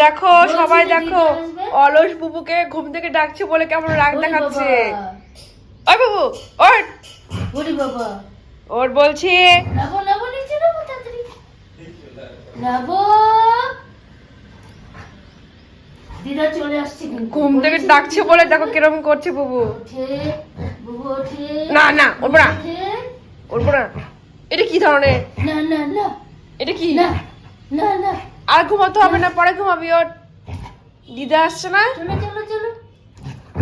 দেখো সবাই দেখো, অলস বুবুকে ঘুম থেকে ডাকছে বলে কেমন রাগ দেখাচ্ছে। ওই বুবু ওঠ, ওরে বাবা, ওর বলছি। নাবো নাবো, নিচে নাবো, তাড়াতাড়ি নাবো। দিদা চলে আসছে কিন্তু। ঘুম থেকে ডাকছে বলে দেখো কিরকম করছে বুবু। ওঠে বুবু, ওঠে। না না উঠবো না, উঠবো না। এটা কি ধরনের? না না না, এটা কি? না না না, আর ঘুমাতে হবে না, পরে ঘুমাবি। ওর দিদা আসছে না, চলো চলো চলো।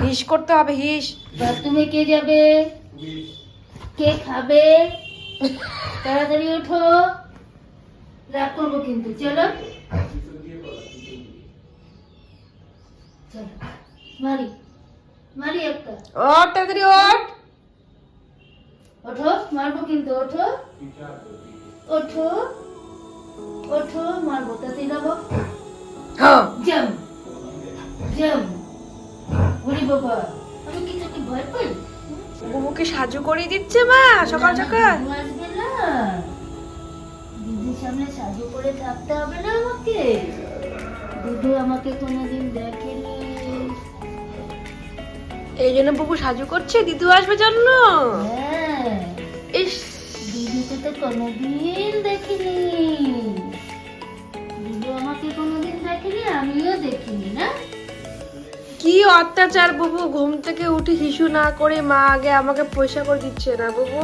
হিস করতে হবে, হিস। বাথরুমে কে যাবে? কে খাবে? তাড়াতাড়ি ওঠো, রাগ করবো কিন্তু। চলো চলো, মারি মারি একটা। ওঠ তাড়াতাড়ি ওঠ। ওঠো, মারবো কিন্তু। ওঠো ওঠো ওঠো, মারবো। তাতে যাবো। হ্যাঁ জাম জাম। ওরে বাবা, আমি কি তোকে ভয় পাই? বুবুকে সাজু করে দিচ্ছে মা সকাল সকাল। দিদু আসবে না, দিদির সামনে সাজু করে থাকতে হবে না আমাকে। দিদু আমাকে কোনোদিন দেখেনি। এই জন্য বুবু সাজু করছে দিদু আসবে জন্য। হ্যাঁ, ইস, দিদিকে তো কোনোদিন দেখিনি। দিদু আমাকে কোনোদিন দেখেনি, আমিও দেখিনি না। কি অত্যাচার বুবু, ঘুম থেকে উঠে হিসু না করে মা আগে আমাকে পয়সা করে দিচ্ছে না বুবু।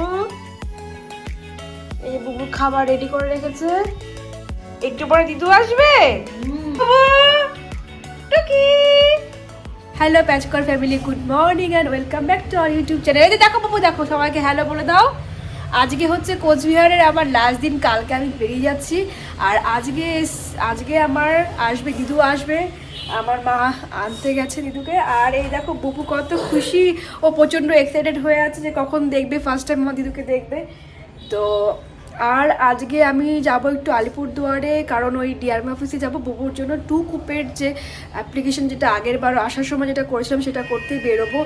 এই বুবু খাবার রেডি করে রেখেছে, একটু পরে দিদু আসবে। হ্যালো প্যাচকর family, good morning and welcome back to our YouTube channel. এই যে দেখো বাবু, দেখো সবাইকে হ্যালো বলে দাও। আজকে হচ্ছে কোচবিহারের আমার লাস্ট দিন, কালকে আমি বেরিয়ে যাচ্ছি। আর আজকে আমার আসবে, দিদু আসবে, আমার মা আনতে গেছে দিদুকে। আর এই দেখো বুবু কত খুশি, ও প্রচণ্ড এক্সাইটেড হয়ে আছে যে কখন দেখবে, ফার্স্ট টাইম আমার দিদুকে দেখবে। তো আর আজকে আমি যাব একটু আলিপুরদুয়ারে, কারণ ওই ডিআরএম অফিসে যাব বুবুর জন্য 2 কূপের যে অ্যাপ্লিকেশন, যেটা আগের বার আসার সময় যেটা করেছিলাম সেটা করতেই বেরোবো।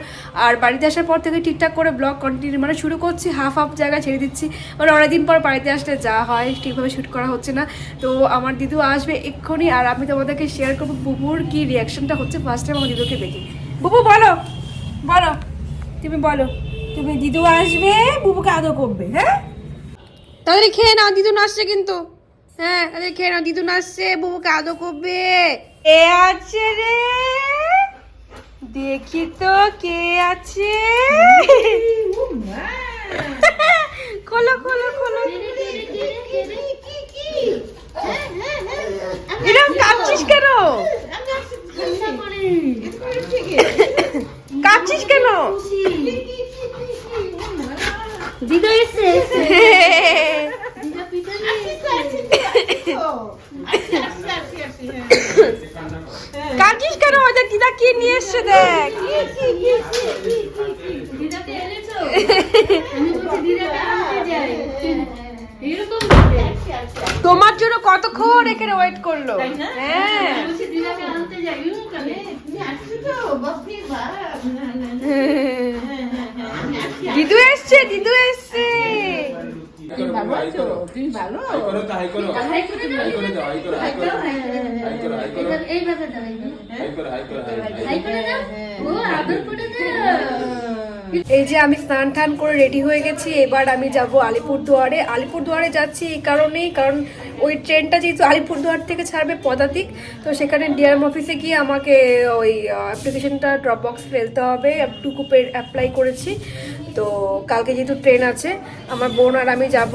আর বাড়িতে আসার পর থেকে ঠিকঠাক করে ব্লগ কন্টিনিউ মানে শুরু করছি, হাফ জায়গায় ছেড়ে দিচ্ছি। মানে অনেকদিন পর বাড়িতে আসলে যা হয় ঠিকভাবে শ্যুট করা হচ্ছে না। তো আমার দিদু আসবে এক্ষুনি, আর আমি তোমাদেরকে শেয়ার করবো বুবুর কি রিয়াকশনটা হচ্ছে ফার্স্ট টাইম আমার দিদুকে দেখি। বুবু বলো বলো, তুমি বলো, তুমি দিদু আসবে বুবুকে আদর করবে। হ্যাঁ তাদের খেয়ে নাও, দিদু নাচছে কিন্তু। হ্যাঁ তাদের খেয়ে নাও, দিদু নাচছে, বুবুকে আদর করবে। কে আছে রে, দেখি তো কে আছে। খোলো খোলো খোলো। এরকম কাঁদছিস কেন, কাঁদছিস কেন? দিদা এসে কাঁদছিস কেন? ওদের দিদা কি নিয়ে এসছে দেখ। দিদাকে এনেছো? আমি বলছি দিদাকে আনতে যাই। এরকম তোমার জন্য কতক্ষণ এখানে ওয়েট করলো। হ্যাঁ আমি বলছি দিদাকে আনতে যাই। তুমি আসছো তো? বাপরে বাপ। দিদু এসছে, দিদু এসছে। তুমি ভালো আছো? তুমি ভালো? হাই করো তো, হাই করো। হাই করে দাও, হাই করে দাও, হাই করো, হাই করো। হাই করো, হাই করো। এইভাবে দাঁড়াই। হাই করো, হাই করো, হাই হাই করে দাও। ও আদর করে দাও। এই যে আমি স্নান টান করে রেডি হয়ে গেছি, এবার আমি যাব আলিপুরদুয়ারে। আলিপুরদুয়ারে যাচ্ছি এই কারণেই, কারণ ওই ট্রেনটা যেহেতু আলিপুরদুয়ার থেকে ছাড়বে পদাতিক, তো সেখানে ডিআরএম অফিসে গিয়ে আমাকে ওই অ্যাপ্লিকেশনটা ড্রপ বক্স ফেলতে হবে। 2 কূপের অ্যাপ্লাই করেছি, তো কালকে যেহেতু ট্রেন আছে আমার বোন আর আমি যাব।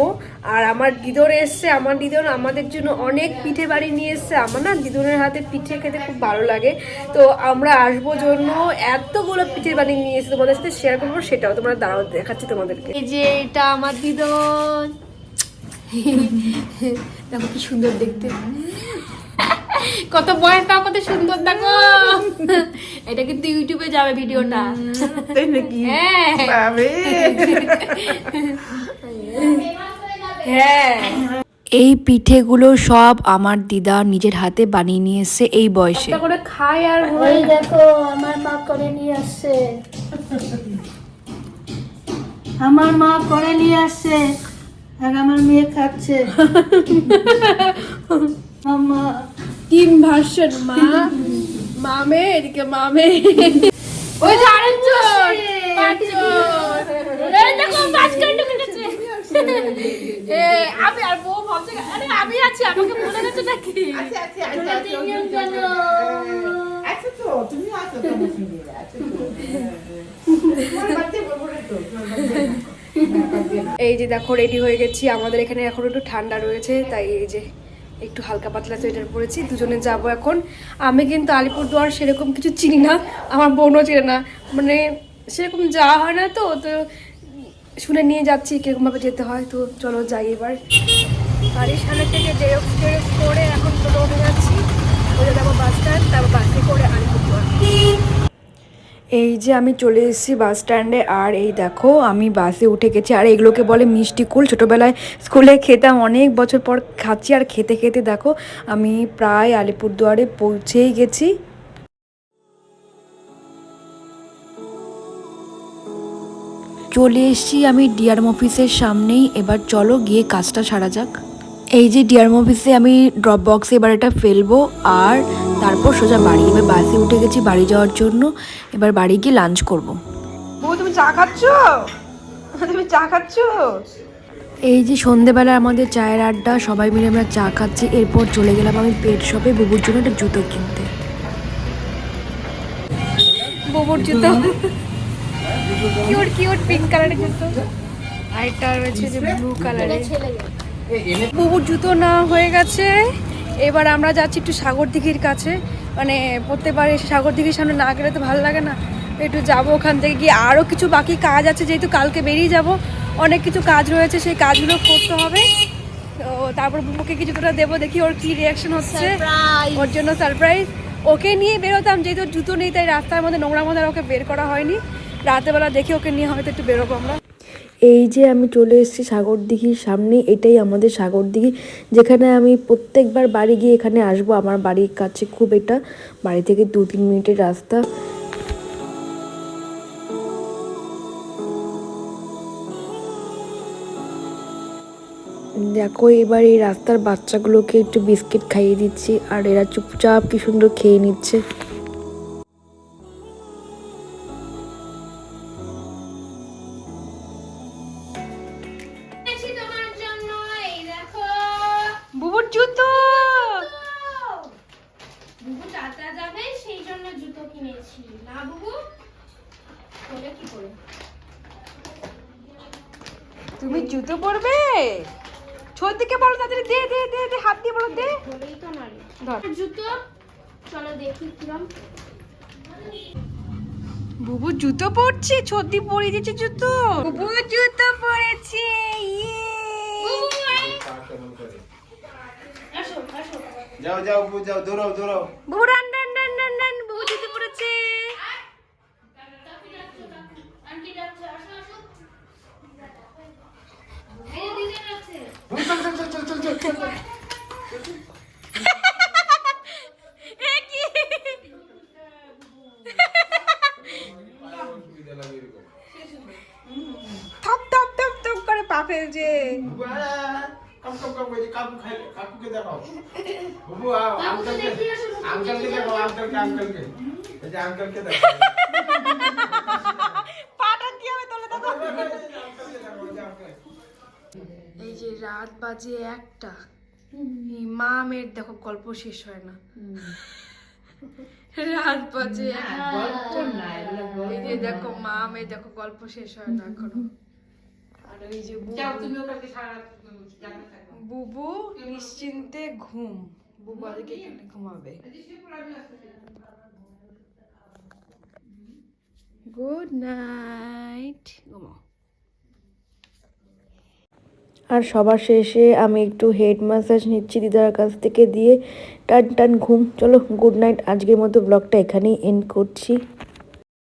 আর আমার দিদর এসছে, আমার দিদর আমাদের জন্য অনেক পিঠে বাড়ি নিয়ে এসছে। আমার না দিদুনের হাতে পিঠে খেতে খুব ভালো লাগে, তো আমরা আসবো জন্য এতগুলো পিঠের বাড়ি নিয়ে এসে তোমাদের সাথে শেয়ার করবো, সেটাও তোমরা দাঁড়াও দেখাচ্ছি তোমাদেরকে। এই যে এটা আমার দিদর, দেখো কি সুন্দর দেখতে, কত বয়স তাও কত সুন্দর দেখো। এটা কিন্তু ইউটিউবে যাবে ভিডিওটা। হ্যাঁ হ্যাঁ, এই পিঠেগুলো সব আমার দিদা নিজের হাতে বানিয়ে নিয়ে এসেছে এই বয়সে। একটা করে খাই। আর ওই দেখো আমার মা করে নিয়ে আসছে। আমার মা করে নিয়ে আসছে আর আমার মেয়ে খাচ্ছে। মাম্মা টিম ভার্সন মা মামে এদিকে মামে ওই যে আরেকজন পাঁচজন এই দেখো মাঝখানে ঢুকে গেছে আমি আর বউ ভাবছে আরে আমি আছি আমাকে বলে গেছে নাকি এই যে দেখো রেডি হয়ে গেছি আমাদের এখানে এখন একটু ঠান্ডা রয়েছে তাই এই যে একটু হালকা পাতলা সোয়েটার পরেছি দুজনে যাব এখন আমি কিন্তু আলিপুরদুয়ার সেরকম কিছু চিনি না আমার বোনও চেনে না মানে সেরকম যাওয়া হয় না তো তো শুনে নিয়ে যাচ্ছি কিরকমভাবে যেতে হয় তো চলো যাই এবার বাড়ির সামনে থেকে জেরক্স করে এখন টোটো উঠে যাচ্ছি ওই যাবো বাস স্ট্যান্ড তারপর বাসে করে আলিপুরদুয়ার। এই যে আমি চলে এসেছি বাস স্ট্যান্ডে আর এই দেখো আমি বাসে উঠে গেছি আর এগুলোকে বলে মিষ্টি কুল ছোটোবেলায় স্কুলে খেতাম অনেক বছর পর খাচ্ছি আর খেতে খেতে দেখো আমি প্রায় আলিপুরদুয়ারে পৌঁছেই গেছি। চলে এসেছি আমি ডিআরএম অফিসের সামনেই এবার চলো গিয়ে কাজটা সারা যাক। এই যে ডিআরএম অফিসে আমি ড্রপ বক্সে এবার এটা ফেলবো আর তারপর সোজা বাড়ি এবার বাসে উঠে গেছি বাড়ি যাওয়ার জন্য এবার বাড়ি গিয়ে লাঞ্চ করবো। বউ তুমি চা খাচ্ছ তুমি চা খাচ্ছ এই যে সন্ধেবেলা আমাদের চায়ের আড্ডা সবাই মিলে আমরা চা খাচ্ছি এরপর চলে গেলাম আমি পেট শপে বুবুর জন্য একটা জুতো কিনতে। বুবুর জুতো কিউট কিউট পিঙ্ক কালারের জুতো আর এটা রয়েছে যে ব্লু কালারের বুবুর জুতো না হয়ে গেছে এবার আমরা যাচ্ছি একটু সাগর দিঘির কাছে মানে প্রত্যেকবার এসে সাগর দিঘির সামনে না গেলে তো ভালো লাগে না একটু যাবো ওখান থেকে গিয়ে আরও কিছু বাকি কাজ আছে যেহেতু কালকে বেরিয়ে যাব অনেক কিছু কাজ রয়েছে সেই কাজগুলো করতে হবে তো তারপর বুবুকে কিছুটা দেবো দেখি ওর কী রিয়াকশন হচ্ছে ওর জন্য সারপ্রাইজ ওকে নিয়ে বেরোতাম যেহেতু জুতো নেই তাই রাস্তার মধ্যে নোংরা মধ্যে ওকে বের করা হয়নি রাতেবেলা দেখি ওকে নিয়ে হয়তো একটু বেরোবো আমরা। এই যে আমি চলে এসেছি সাগর দিঘির সামনে এটাই আমাদের সাগর দিঘি যেখানে আমি প্রত্যেকবার বাড়ি গিয়ে এখানে আসবো আমার বাড়ির কাছে খুব এটা বাড়ি থেকে 2-3 মিনিটের রাস্তা। দেখো এবার এই রাস্তার বাচ্চাগুলোকে একটু বিস্কিট খাইয়ে দিচ্ছি আর এরা চুপচাপ কি সুন্দর খেয়ে নিচ্ছে। বুবুর জুতো বুবু টাটা যাবে সেই জন্য জুতো কিনেছি না বুবু বলে কি করে তুমি জুতো পরবে ছোটদিকে বলো তাড়াতাড়ি দে দে দে দে হাত দিয়ে বলো দে বলেই তো না রে ধর জুতো চলো দেখি কিরম বুবু জুতো পরছে ছোটদি পরিয়ে দিচ্ছে জুতো বুবু জুতো পরেছে আসো আসো যাও যাও বুবু যাও দৌড়াও দৌড়াও বুবু run run run run run বুবু জুতো পরেছে আন্টি যাচ্ছে আসো আসো এই দিদি যাচ্ছে থপ থপ থপ থপ করে পা ফেলছে कम कम कम ये काकू खाए काकू के दिखाओ बुबू आओ अंकल के दिखाओ अंकल के ये अंकल के दिखाओ পাটা কি হবে তোলে দেখো এই যে রাত বাজে 1টা এই মা মেয়ের দেখো গল্প শেষ হয় না রাত বাজে এই যে দেখো মা মেয়ে দেখো গল্প শেষ হয় না এখনো আর এই যে বুবু নিশ্চিন্তে ঘুম বুবু আজকে এখানে ঘুমাবে গুড নাইট ঘুমাও। আর সবার শেষে আমি একটু হেড ম্যাসাজ নিচ্ছি দিদার কাছ থেকে দিয়ে টান টান ঘুম। চলো গুড নাইট, আজকের মতো ব্লগটা এখানেই এন্ড করছি।